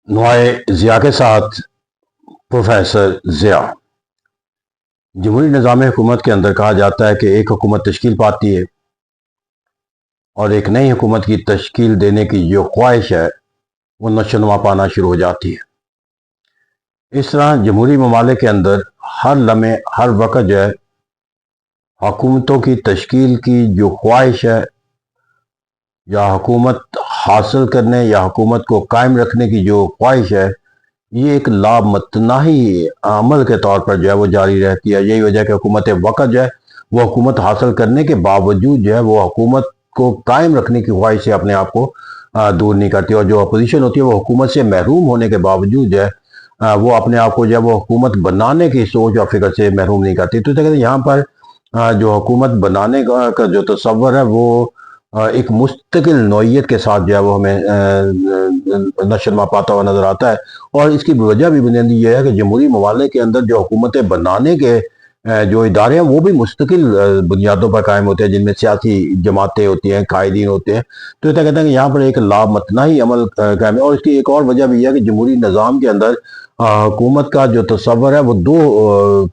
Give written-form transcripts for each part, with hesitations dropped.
نوائے ضیاء کے ساتھ پروفیسر ضیاء۔ جمہوری نظام حکومت کے اندر کہا جاتا ہے کہ ایک حکومت تشکیل پاتی ہے اور ایک نئی حکومت کی تشکیل دینے کی جو خواہش ہے وہ نشو و نما پانا شروع ہو جاتی ہے۔ اس طرح جمہوری ممالک کے اندر ہر لمحے ہر وقت جو ہے حکومتوں کی تشکیل کی جو خواہش ہے یا حکومت حاصل کرنے یا حکومت کو قائم رکھنے کی جو خواہش ہے، یہ ایک لامتناہی عمل کے طور پر جو ہے وہ جاری رہتی ہے۔ یہی وجہ ہے کہ حکومت وقت جو ہے وہ حکومت حاصل کرنے کے باوجود جو ہے وہ حکومت کو قائم رکھنے کی خواہش سے اپنے آپ کو دور نہیں کرتی، اور جو اپوزیشن ہوتی ہے وہ حکومت سے محروم ہونے کے باوجود جو ہے وہ اپنے آپ کو جو ہے وہ حکومت بنانے کی سوچ اور فکر سے محروم نہیں کرتی۔ تو کہتے ہیں یہاں پر جو حکومت بنانے کا جو تصور ہے وہ ایک مستقل نوعیت کے ساتھ جو ہے وہ ہمیں نشو و نما پاتا ہوا نظر آتا ہے، اور اس کی وجہ بھی بنیادی یہ ہے کہ جمہوری ممالک کے اندر جو حکومتیں بنانے کے جو ادارے ہیں وہ بھی مستقل بنیادوں پر قائم ہوتے ہیں، جن میں سیاسی جماعتیں ہوتی ہیں، قائدین ہوتے ہیں۔ تو یہ کہتے ہیں کہ یہاں پر ایک لامتناہی عمل قائم ہے، اور اس کی ایک اور وجہ بھی یہ ہے کہ جمہوری نظام کے اندر حکومت کا جو تصور ہے وہ دو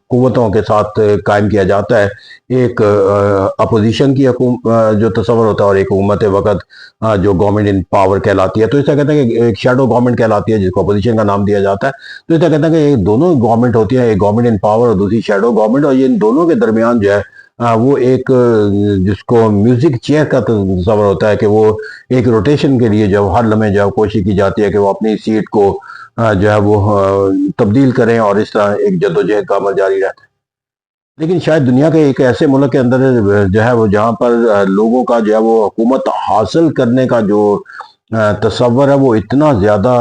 قوتوں کے ساتھ قائم کیا جاتا ہے۔ ایک اپوزیشن کی جو تصور ہوتا ہے، اور ایک حکومت وقت جو گورنمنٹ ان پاور کہلاتی ہے۔ تو اس طرح کہتے ہیں کہ ایک شیڈو گورنمنٹ کہلاتی ہے جس کو اپوزیشن کا نام دیا جاتا ہے۔ تو اس طرح کہتے ہیں کہ دونوں گورنمنٹ ہوتی ہیں، ایک گورنمنٹ ان پاور اور دوسری شیڈو گورنمنٹ، اور یہ ان دونوں کے درمیان جو ہے وہ ایک جس کو میوزک چیئر کا تصور ہوتا ہے کہ وہ ایک روٹیشن کے لیے جو ہر لمحے جو کوشش کی جاتی ہے کہ وہ اپنی سیٹ کو جو ہے وہ تبدیل کریں، اور اس طرح ایک جدوجہد کا عمل جاری رہتا ہے۔ لیکن شاید دنیا کے ایک ایسے ملک کے اندر جو ہے وہ جہاں پر لوگوں کا جو ہے وہ حکومت حاصل کرنے کا جو تصور ہے وہ اتنا زیادہ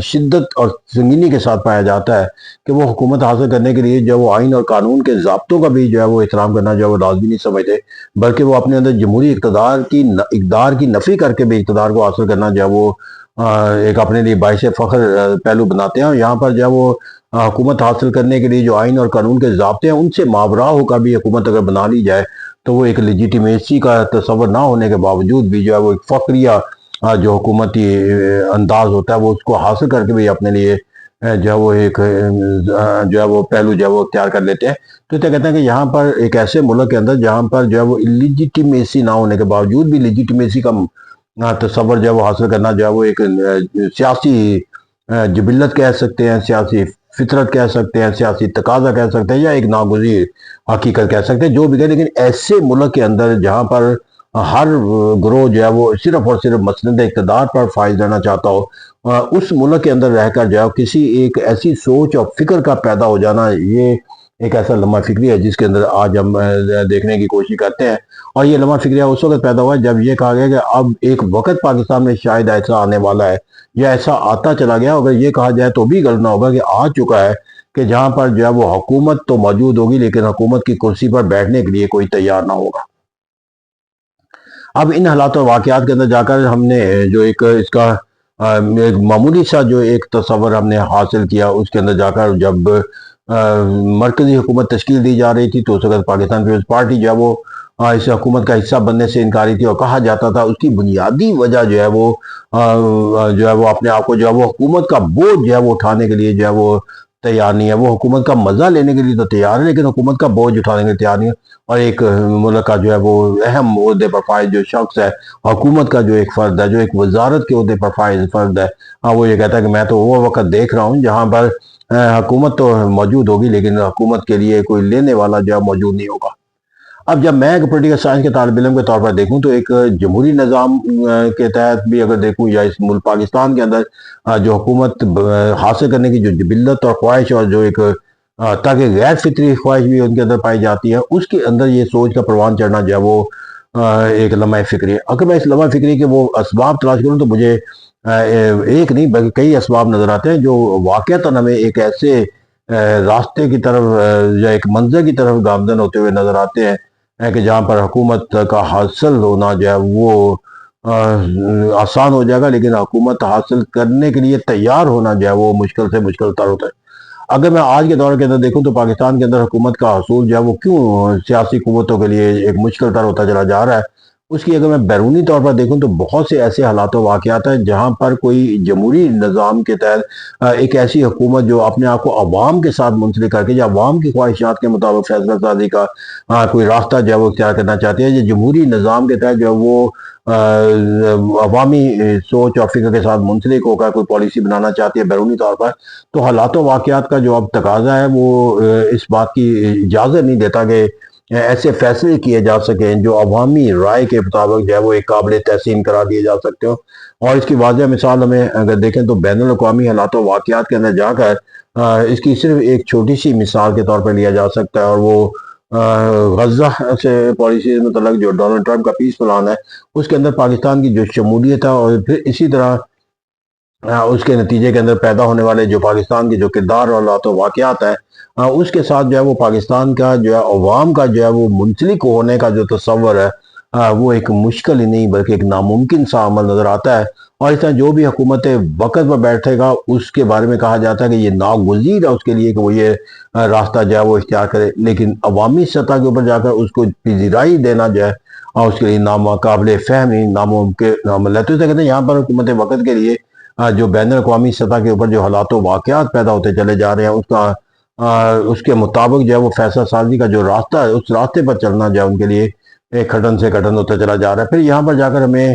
شدت اور سنگینی کے ساتھ پایا جاتا ہے کہ وہ حکومت حاصل کرنے کے لیے جو وہ آئین اور قانون کے ضابطوں کا بھی جو ہے وہ احترام کرنا جو ہے وہ لازمی نہیں سمجھتے، بلکہ وہ اپنے اندر جمہوری اقدار کی نفی کر کے بھی اقتدار کو حاصل کرنا جو ہے وہ ایک اپنے لیے باعث فخر پہلو بناتے ہیں۔ اور یہاں پر جو ہے وہ حکومت حاصل کرنے کے لیے جو آئین اور قانون کے ضابطے ہیں ان سے ماورا ہو کر بھی حکومت اگر بنا لی جائے تو وہ ایک لیجیٹیمیسی کا تصور نہ ہونے کے باوجود بھی جو ہے وہ ایک فخریہ جو حکومتی انداز ہوتا ہے وہ اس کو حاصل کر کے بھی اپنے لیے جو ہے وہ ایک جو ہے وہ پہلو جو ہے وہ اختیار کر لیتے ہیں۔ تو یہ کہتے ہیں کہ یہاں پر ایک ایسے ملک کے اندر جہاں پر جو ہے وہ لیجیٹیمیسی نہ ہونے کے باوجود بھی لیجیٹیمیسی کا تصور جو ہے وہ حاصل کرنا جو ہے وہ ایک سیاسی جبلت کہہ سکتے ہیں، سیاسی فطرت کہہ سکتے ہیں، سیاسی تقاضا کہہ سکتے ہیں، یا ایک ناگزیر حقیقت کہہ سکتے ہیں، جو بھی کہہ۔ لیکن ایسے ملک کے اندر جہاں پر ہر گروہ جو ہے وہ صرف اور صرف مسند اقتدار پر فائز رہنا چاہتا ہو، اس ملک کے اندر رہ کر جو ہے کسی ایک ایسی سوچ اور فکر کا پیدا ہو جانا، یہ ایک ایسا لمحہ فکری ہے جس کے اندر آج ہم دیکھنے کی کوشش کرتے ہیں۔ اور یہ لمحہ فکریہ اس وقت پیدا ہوا ہے جب یہ کہا گیا کہ اب ایک وقت پاکستان میں شاید ایسا آنے والا ہے یا ایسا آتا چلا گیا، اگر یہ کہا جائے تو بھی غلط نہ ہوگا کہ آ چکا ہے، کہ جہاں پر جو ہے وہ حکومت تو موجود ہوگی لیکن حکومت کی کرسی پر بیٹھنے کے لیے کوئی تیار نہ ہوگا۔ اب ان حالات اور واقعات کے اندر جا کر ہم نے جو ایک اس کا ایک معمولی سا جو ایک تصور ہم نے حاصل کیا، اس کے اندر جا کر جب مرکزی حکومت تشکیل دی جا رہی تھی تو اس وقت پاکستان پیپلز پارٹی جو ہے وہ اس حکومت کا حصہ بننے سے انکاری تھی، اور کہا جاتا تھا اس کی بنیادی وجہ جو ہے وہ اپنے آپ کو جو ہے وہ حکومت کا بوجھ جو ہے وہ اٹھانے کے لیے جو ہے وہ تیار نہیں ہے۔ وہ حکومت کا مزہ لینے کے لیے تو تیار ہے لیکن حکومت کا بوجھ اٹھانے کے لیے تیار نہیں ہے، اور ایک ملک کا جو ہے وہ اہم عہدے پر فائز جو شخص ہے، حکومت کا جو ایک فرد ہے، جو ایک وزارت کے عہدے پر فائز فرد ہے، وہ یہ کہتا ہے کہ میں تو وہ وقت دیکھ رہا ہوں جہاں پر حکومت تو موجود ہوگی لیکن حکومت کے لیے کوئی لینے والا جو ہے موجود نہیں ہوگا۔ اب جب میں ایک پولیٹیکل سائنس کے طالب علم کے طور پر دیکھوں تو ایک جمہوری نظام کے تحت بھی اگر دیکھوں، یا اس ملک پاکستان کے اندر جو حکومت حاصل کرنے کی جو جبلت اور خواہش اور جو ایک تاکہ غیر فطری خواہش بھی ان کے اندر پائی جاتی ہے، اس کے اندر یہ سوچ کا پروان چڑھنا جو ہے وہ ایک لمحہ فکری ہے۔ اگر میں اس لمحہ فکری کے وہ اسباب تلاش کروں تو مجھے ایک نہیں بلکہ کئی اسباب نظر آتے ہیں جو واقعتاً ہمیں ایک ایسے راستے کی طرف یا ایک منظر کی طرف گامزن ہوتے ہوئے نظر آتے ہیں کہ جہاں پر حکومت کا حاصل ہونا جو ہے وہ آسان ہو جائے گا، لیکن حکومت حاصل کرنے کے لیے تیار ہونا جو ہے وہ مشکل سے مشکل تر ہوتا ہے۔ اگر میں آج کے دور کے اندر دیکھوں تو پاکستان کے اندر حکومت کا حصول جو ہے وہ کیوں سیاسی قوتوں کے لیے ایک مشکل تر ہوتا چلا جا رہا ہے، اس کی اگر میں بیرونی طور پر دیکھوں تو بہت سے ایسے حالات و واقعات ہیں جہاں پر کوئی جمہوری نظام کے تحت ایک ایسی حکومت جو اپنے آپ کو عوام کے ساتھ منسلک کر کے یا عوام کی خواہشات کے مطابق فیصلہ سازی کا کوئی راستہ جو ہے وہ اختیار کرنا چاہتی ہے، یا جمہوری نظام کے تحت جو ہے وہ عوامی سوچ اور فکر کے ساتھ منسلک ہو کر کوئی پالیسی بنانا چاہتی ہے بیرونی طور پر، تو حالات و واقعات کا جو اب تقاضا ہے وہ اس بات کی اجازت نہیں دیتا کہ ایسے فیصلے کیے جا سکیں جو عوامی رائے کے مطابق جو ہے وہ ایک قابل تحسین قرار دیے جا سکتے ہو۔ اور اس کی واضح مثال ہمیں اگر دیکھیں تو بین الاقوامی حالات و واقعات کے اندر جا کر اس کی صرف ایک چھوٹی سی مثال کے طور پر لیا جا سکتا ہے، اور وہ غزہ سے پالیسی متعلق جو ڈونلڈ ٹرمپ کا پیس پلان ہے، اس کے اندر پاکستان کی جو شمولیت ہے، اور پھر اسی طرح اس کے نتیجے کے اندر پیدا ہونے والے جو پاکستان کے جو کردار اور حالات و واقعات ہیں، اس کے ساتھ جو ہے وہ پاکستان کا جو ہے عوام کا جو ہے وہ منسلک ہونے کا جو تصور ہے وہ ایک مشکل ہی نہیں بلکہ ایک ناممکن سا عمل نظر آتا ہے۔ اور اس طرح جو بھی حکومت وقت پر بیٹھے گا اس کے بارے میں کہا جاتا ہے کہ یہ ناگزیر ہے اس کے لیے کہ وہ یہ راستہ جو ہے وہ اختیار کرے، لیکن عوامی سطح کے اوپر جا کر اس کو پذیرائی دینا جو ہے اور اس کے لیے ناقابل فہم نہیں، ناممکن عمل ہے۔ تو اس طرح کہتے ہیں یہاں پر حکومت وقت کے لیے جو بین الاقوامی سطح کے اوپر جو حالات و واقعات پیدا ہوتے چلے جا رہے ہیں اس کے مطابق جو ہے وہ فیصلہ سازی کا جو راستہ ہے اس راستے پر چلنا جو ہے ان کے لیے ایک کھٹن سے کھٹن ہوتا چلا جا رہا ہے۔ پھر یہاں پر جا کر ہمیں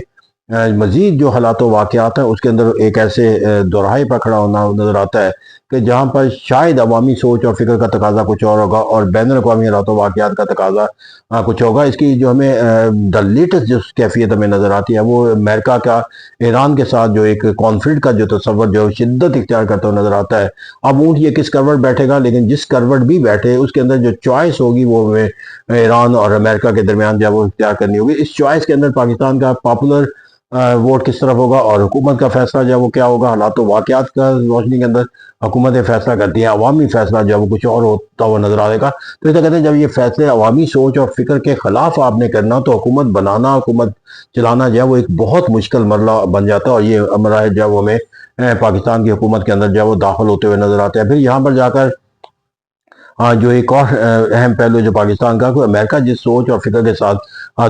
مزید جو حالات و واقعات ہیں اس کے اندر ایک ایسے دوراہے پر کھڑا ہونا نظر آتا ہے کہ جہاں پر شاید عوامی سوچ اور فکر کا تقاضا کچھ اور ہوگا اور بین الاقوامی حالات و واقعات کا تقاضا کچھ ہوگا۔ اس کی جو ہمیں دا لیٹسٹ جو کیفیت ہمیں نظر آتی ہے وہ امریکہ کا ایران کے ساتھ جو ایک کانفلکٹ کا جو تصور جو شدت اختیار کرتا ہوا نظر آتا ہے۔ اب اونٹ یہ کس کروٹ بیٹھے گا، لیکن جس کروٹ بھی بیٹھے اس کے اندر جو چوائس ہوگی وہ ہمیں ایران اور امریکہ کے درمیان جو ہے وہ اختیار کرنی ہوگی۔ اس چوائس کے اندر پاکستان کا پاپولر ووٹ کس طرف ہوگا اور حکومت کا فیصلہ جو ہے وہ کیا ہوگا، حالات و واقعات کا روشنی کے اندر حکومتیں فیصلہ کرتی ہیں، عوامی فیصلہ جو ہے وہ کچھ اور ہوتا ہوا نظر آئے گا۔ تو اسے کہتے ہیں جب یہ فیصلے عوامی سوچ اور فکر کے خلاف آپ نے کرنا تو حکومت بنانا، حکومت چلانا جو ہے وہ ایک بہت مشکل مرحلہ بن جاتا ہے، اور یہ امراء جو ہے وہ ہمیں پاکستان کی حکومت کے اندر جو ہے وہ داخل ہوتے ہوئے نظر آتے ہیں۔ پھر یہاں پر جا کر جو ایک اور اہم پہلو جو پاکستان کا، کوئی امریکہ جس سوچ اور فکر کے ساتھ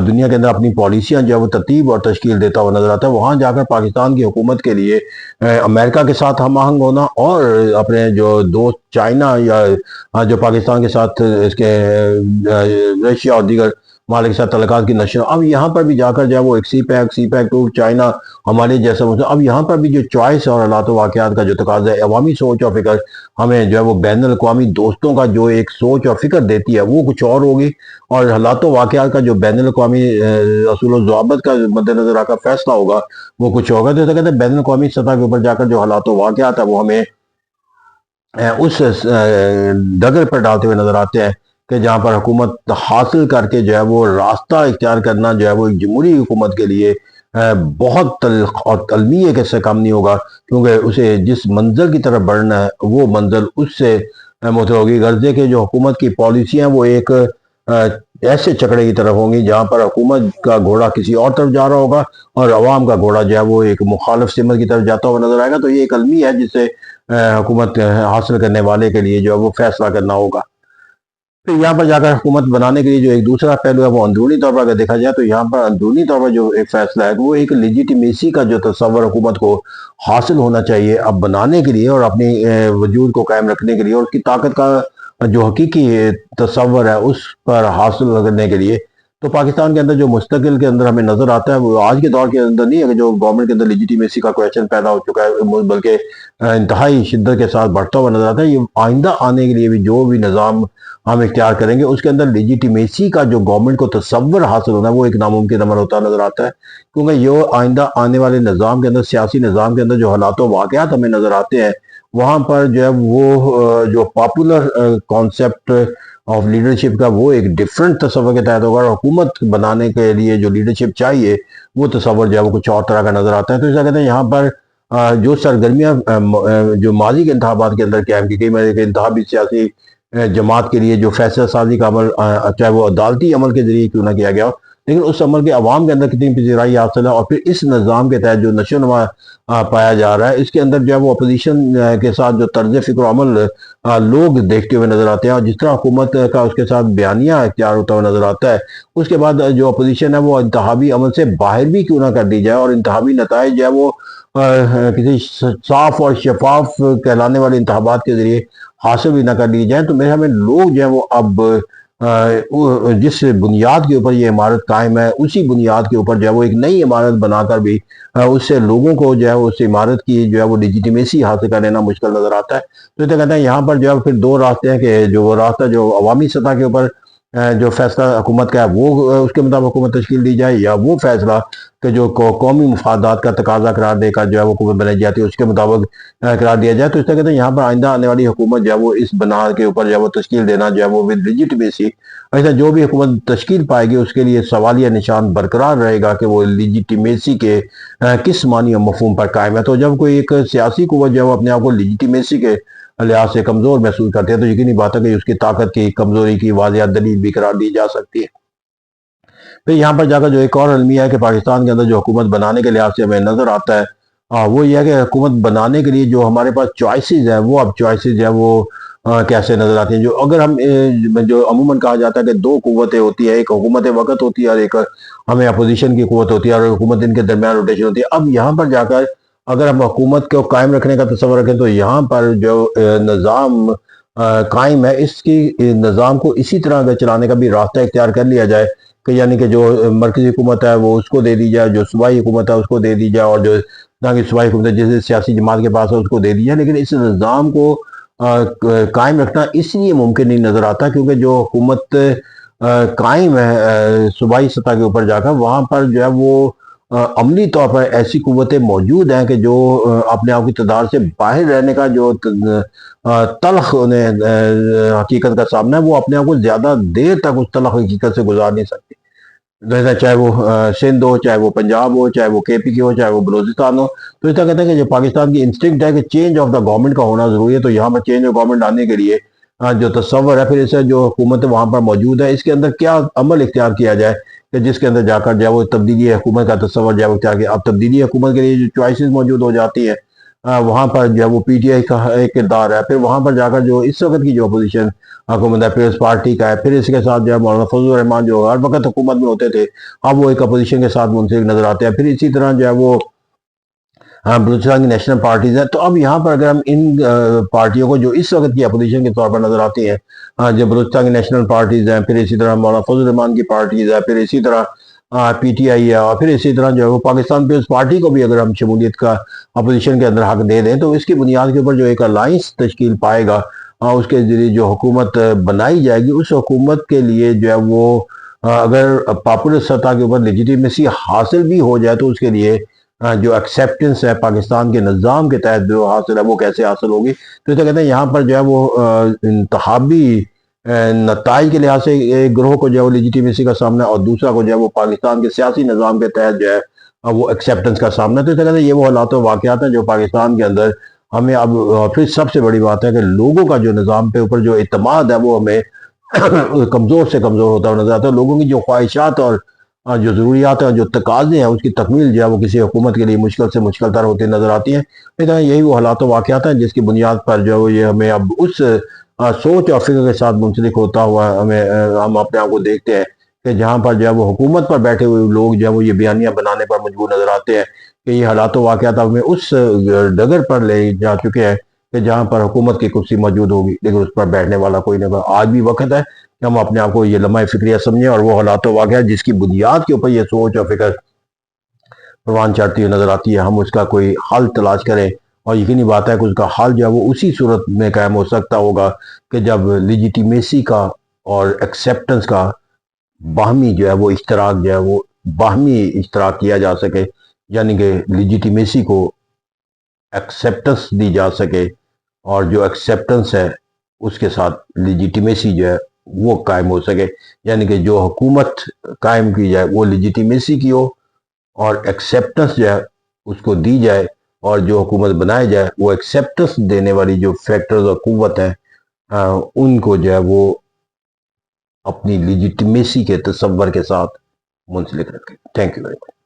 دنیا کے اندر اپنی پالیسیاں جو ہے وہ ترتیب اور تشکیل دیتا ہوا نظر آتا ہے، وہاں جا کر پاکستان کی حکومت کے لیے امریکہ کے ساتھ ہم آہنگ ہونا اور اپنے جو دوست چائنا یا جو پاکستان کے ساتھ اس کے رشیا اور دیگر ممالک کے ساتھ تعلقات کی نشر، اب یہاں پر بھی جا کر جو ہے وہ ایک سی پیک ٹو چائنا ہمارے جیسا، اب یہاں پر بھی جو چوائس اور حالات و واقعات کا جو تقاضا ہے، عوامی سوچ اور فکر ہمیں جو ہے وہ بین الاقوامی دوستوں کا جو ایک سوچ اور فکر دیتی ہے وہ کچھ اور ہوگی، اور حالات و واقعات کا جو بین الاقوامی اصول و ضوابط کا مد نظر آ کر فیصلہ ہوگا وہ کچھ ہوگا۔ تو ایسا کہتے ہیں بین الاقوامی سطح کے اوپر جا کر جو حالات و واقعات ہے وہ ہمیں اس ڈگر پر ڈالتے ہوئے نظر آتے ہیں کہ جہاں پر حکومت حاصل کر کے جو ہے وہ راستہ اختیار کرنا جو ہے وہ ایک جمہوری حکومت کے لیے بہت تلخ اور تلمیے کے سے کم نہیں ہوگا، کیونکہ اسے جس منزل کی طرف بڑھنا ہے وہ منزل اس سے متعلق ہوگی۔ غرضے کے جو حکومت کی پالیسیاں وہ ایک ایسے چکڑے کی طرف ہوں گی جہاں پر حکومت کا گھوڑا کسی اور طرف جا رہا ہوگا اور عوام کا گھوڑا جو ہے وہ ایک مخالف سمت کی طرف جاتا ہوا نظر آئے گا۔ تو یہ ایک المی ہے جس سے حکومت حاصل کرنے والے کے لیے جو ہے وہ فیصلہ کرنا ہوگا۔ پھر یہاں پر جا کر حکومت بنانے کے لیے جو ایک دوسرا پہلو ہے وہ اندرونی طور پر اگر دیکھا جائے تو یہاں پر اندرونی طور پر جو ایک فیصلہ ہے وہ ایک لیجیٹیمیسی کا جو تصور حکومت کو حاصل ہونا چاہیے اب بنانے کے لیے اور اپنی وجود کو قائم رکھنے کے لیے، اور اس کی طاقت کا جو حقیقی تصور ہے اس پر حاصل کرنے کے لیے، تو پاکستان کے اندر جو مستقل کے اندر ہمیں نظر آتا ہے وہ آج کے دور کے اندر نہیں ہے کہ جو گورنمنٹ کے اندر لیجیٹیمیسی کا کویشچن پیدا ہو چکا ہے، بلکہ انتہائی شدت کے ساتھ بڑھتا ہوا نظر آتا ہے۔ یہ آئندہ آنے کے لیے بھی جو بھی نظام ہم اختیار کریں گے اس کے اندر لیجیٹیمیسی کا جو گورنمنٹ کو تصور حاصل ہونا ہے وہ ایک ناممکن عمل ہوتا نظر آتا ہے، کیونکہ یہ آئندہ آنے والے نظام کے اندر، سیاسی نظام کے اندر جو حالات و واقعات ہمیں نظر آتے ہیں وہاں پر جو ہے وہ جو پاپولر کانسیپٹ آف لیڈرشپ کا وہ ایک ڈیفرنٹ تصور کے تحت ہوگا، اور حکومت بنانے کے لیے جو لیڈرشپ چاہیے وہ تصور جو ہے وہ کچھ اور طرح کا نظر آتا ہے۔ تو ایسا کہتے ہیں یہاں پر جو سرگرمیاں جو ماضی کے انتخابات کے اندر قائم کی گئی، میں انتخابی سیاسی جماعت کے لیے جو فیصلہ سازی کا عمل چاہے وہ عدالتی عمل کے ذریعے کیوں نہ کیا گیا ہو، لیکن اس عمل کے عوام کے اندر کتنی پذیرائی حاصل ہے، اور پھر اس نظام کے تحت جو نشو و نما پایا جا رہا ہے، اس کے اندر جو ہے وہ اپوزیشن کے ساتھ جو طرز فکر و عمل لوگ دیکھتے ہوئے نظر آتے ہیں، اور جس طرح حکومت کا اس کے ساتھ بیانیہ اختیار ہوتا ہوا نظر آتا ہے، اس کے بعد جو اپوزیشن ہے وہ انتخابی عمل سے باہر بھی کیوں نہ کر دی جائے، اور انتخابی نتائج جو ہے وہ کسی صاف اور شفاف کہلانے والے انتخابات کے ذریعے حاصل بھی نہ کر لی جائیں، تو میرے خیال میں لوگ جو ہیں وہ اب جس بنیاد کے اوپر یہ عمارت قائم ہے، اسی بنیاد کے اوپر جو ہے وہ ایک نئی عمارت بنا کر بھی اس سے لوگوں کو جو ہے اس عمارت کی جو ہے وہ لیجیٹیمیسی حاصل کر لینا مشکل نظر آتا ہے۔ تو یہ کہتے ہیں یہاں پر جو ہے پھر دو راستے ہیں، کہ جو وہ راستہ جو عوامی سطح کے اوپر جو فیصلہ حکومت کا ہے وہ اس کے مطابق حکومت تشکیل دی جائے، یا وہ فیصلہ کہ جو قومی مفادات کا تقاضا قرار دے کر جو ہے وہ حکومت بنائی جاتی ہے اس کے مطابق قرار دیا جائے۔ تو اس طرح کہتے ہیں یہاں پر آئندہ آنے والی حکومت جو ہے وہ اس بنا کے اوپر جو ہے وہ تشکیل دینا جو ہے وہ ود لیجیٹیمیسی، ایسا جو بھی حکومت تشکیل پائے گی اس کے لیے سوالیہ نشان برقرار رہے گا کہ وہ لیجیٹیمیسی کے کس معنی و مفہوم پر قائم ہے۔ تو جب کوئی ایک سیاسی قوت جو ہے وہ اپنے آپ کو لیجیٹیمیسی کے لحاظ سے کمزور محسوس کرتے ہیں، تو یقینی بات ہے کہ اس کی طاقت کی کمزوری کی واضح دلیل بھی قرار دی جا سکتی ہے۔ پھر یہاں پر جا کر جو ایک اور المیہ ہے کہ پاکستان کے اندر جو حکومت بنانے کے لحاظ سے ہمیں نظر آتا ہے، وہ یہ ہے کہ حکومت بنانے کے لیے جو ہمارے پاس چوائسیز ہیں، وہ اب چوائسیز جو ہے وہ کیسے نظر آتی ہیں۔ جو اگر ہم جو عموماً کہا جاتا ہے کہ دو قوتیں ہوتی ہیں، ایک حکومت وقت ہوتی ہے اور ایک ہمیں اپوزیشن کی قوت ہوتی ہے، اور حکومت ان کے درمیان روٹیشن ہوتی ہے۔ اب یہاں پر جا کر اگر ہم حکومت کو قائم رکھنے کا تصور رکھیں تو یہاں پر جو نظام قائم ہے، اس کی نظام کو اسی طرح اگر چلانے کا بھی راستہ اختیار کر لیا جائے کہ یعنی کہ جو مرکزی حکومت ہے وہ اس کو دے دی جائے، جو صوبائی حکومت ہے اس کو دے دی جائے، اور جو صوبائی حکومت ہے جیسے سیاسی جماعت کے پاس ہے اس کو دے دی جائے، لیکن اس نظام کو قائم رکھنا اس لیے ممکن نہیں نظر آتا کیونکہ جو حکومت قائم ہے صوبائی سطح کے اوپر جا کر، وہاں پر جو ہے وہ عملی طور پر ایسی قوتیں موجود ہیں کہ جو اپنے آپ کی اقتدار سے باہر رہنے کا جو تلخ انہیں حقیقت کا سامنا ہے، وہ اپنے آپ کو زیادہ دیر تک اس تلخ حقیقت سے گزار نہیں سکتی، چاہے وہ سندھ ہو، چاہے وہ پنجاب ہو، چاہے وہ کے پی کی ہو، چاہے وہ بلوچستان ہو۔ تو اس طرح کہتے ہیں کہ جو پاکستان کی انسٹنکٹ ہے کہ چینج آف دا گورنمنٹ کا ہونا ضروری ہے، تو یہاں پر چینج آف گورنمنٹ لانے کے لیے جو تصور ہے، پھر اسے جو حکومت وہاں پر موجود ہے اس کے اندر کیا عمل اختیار کیا جائے کہ جس کے اندر جا کر جو ہے وہ تبدیلی حکومت کا تصور جو ہے وہ اختیار کیا۔ اب تبدیلی حکومت کے لیے جو چوائسیز موجود ہو جاتی ہیں، وہاں پر جو ہے وہ پی ٹی آئی کا ایک کردار ہے، پھر وہاں پر جا کر جو اس وقت کی جو اپوزیشن حکومت ہے پیپلز پارٹی کا ہے، پھر اس کے ساتھ جو ہے مولانا فضل الرحمان جو ہر وقت حکومت میں ہوتے تھے، اب وہ ایک اپوزیشن کے ساتھ منسلک نظر آتے ہیں، پھر اسی طرح جو ہے وہ بلوچستان کی نیشنل پارٹیز ہیں۔ تو اب یہاں پر اگر ہم ان پارٹیوں کو جو اس وقت کی اپوزیشن کے طور پر نظر آتی ہیں، جو بلوچستان کی نیشنل پارٹیز ہیں، پھر اسی طرح مولانا فضل الرحمان کی پارٹیز ہے، پھر اسی طرح پی ٹی آئی ہے، اور پھر اسی طرح جو ہے وہ پاکستان پیپلز پارٹی کو بھی اگر ہم شمولیت کا اپوزیشن کے اندر حق دے دیں، تو اس کی بنیاد کے اوپر جو ایک الائنس تشکیل پائے گا، اس کے ذریعے جو حکومت بنائی جائے گی، اس حکومت کے لیے جو ہے وہ اگر پاپولر سطح کے اوپر لیجیٹیمیسی حاصل بھی ہو جائے تو اس کے لیے جو ایکسیپٹنس ہے پاکستان کے نظام کے تحت جو حاصل ہے وہ کیسے حاصل ہوگی۔ تو اسے کہتے ہیں یہاں پر جو ہے وہ انتخابی نتائج کے لحاظ سے ایک گروہ کو جو ہے وہ لیجیٹیمیسی کا سامنا ہے، اور دوسرا کو جو ہے وہ پاکستان کے سیاسی نظام کے تحت جو ہے وہ ایکسیپٹنس کا سامنا ہے۔ تو اسے کہتے ہیں یہ وہ حالات و واقعات ہیں جو پاکستان کے اندر ہمیں اب پھر سب سے بڑی بات ہے کہ لوگوں کا جو نظام پہ اوپر جو اعتماد ہے وہ ہمیں کمزور سے کمزور ہوتا ہوا نظر آتا ہے۔ لوگوں کی جو خواہشات اور جو ضروریات ہیں، جو تقاضے ہیں، اس کی تکمیل جو ہے وہ کسی حکومت کے لیے مشکل سے مشکل تر ہوتی نظر آتی ہیں۔ لیکن یہی وہ حالات و واقعات ہیں جس کی بنیاد پر جو ہے یہ ہمیں اب اس سوچ اور فکر کے ساتھ منسلک ہوتا ہوا ہم اپنے آپ کو دیکھتے ہیں کہ جہاں پر جو ہے وہ حکومت پر بیٹھے ہوئے لوگ جو ہے وہ یہ بیانیہ بنانے پر مجبور نظر آتے ہیں کہ یہ حالات و واقعات ہمیں اس ڈگر پر لے جا چکے ہیں کہ جہاں پر حکومت کی کرسی موجود ہوگی لیکن اس پر بیٹھنے والا کوئی نہیں۔ آج بھی وقت ہے کہ ہم اپنے آپ کو یہ لمحہ فکریہ سمجھیں، اور وہ حالات و واقعات جس کی بنیاد کے اوپر یہ سوچ اور فکر پروان چڑھتی ہوئی نظر آتی ہے، ہم اس کا کوئی حل تلاش کریں، اور یقینی بات ہے کہ اس کا حل جو ہے وہ اسی صورت میں قائم ہو سکتا ہوگا کہ جب لیجیٹیمیسی کا اور ایکسیپٹنس کا باہمی جو ہے وہ اشتراک جو ہے وہ باہمی اشتراک کیا جا سکے، یعنی کہ لیجیٹیمیسی کو ایکسیپٹنس دی جا سکے، اور جو ایکسیپٹنس ہے اس کے ساتھ لیجیٹیمیسی جو ہے وہ قائم ہو سکے، یعنی کہ جو حکومت قائم کی جائے وہ لیجیٹیمیسی کی ہو، اور ایکسیپٹنس جو ہے اس کو دی جائے، اور جو حکومت بنائے جائے وہ ایکسیپٹنس دینے والی جو فیکٹرز اور قوت ہیں ان کو جو ہے وہ اپنی لیجیٹیمیسی کے تصور کے ساتھ منسلک رکھے. Thank you very much.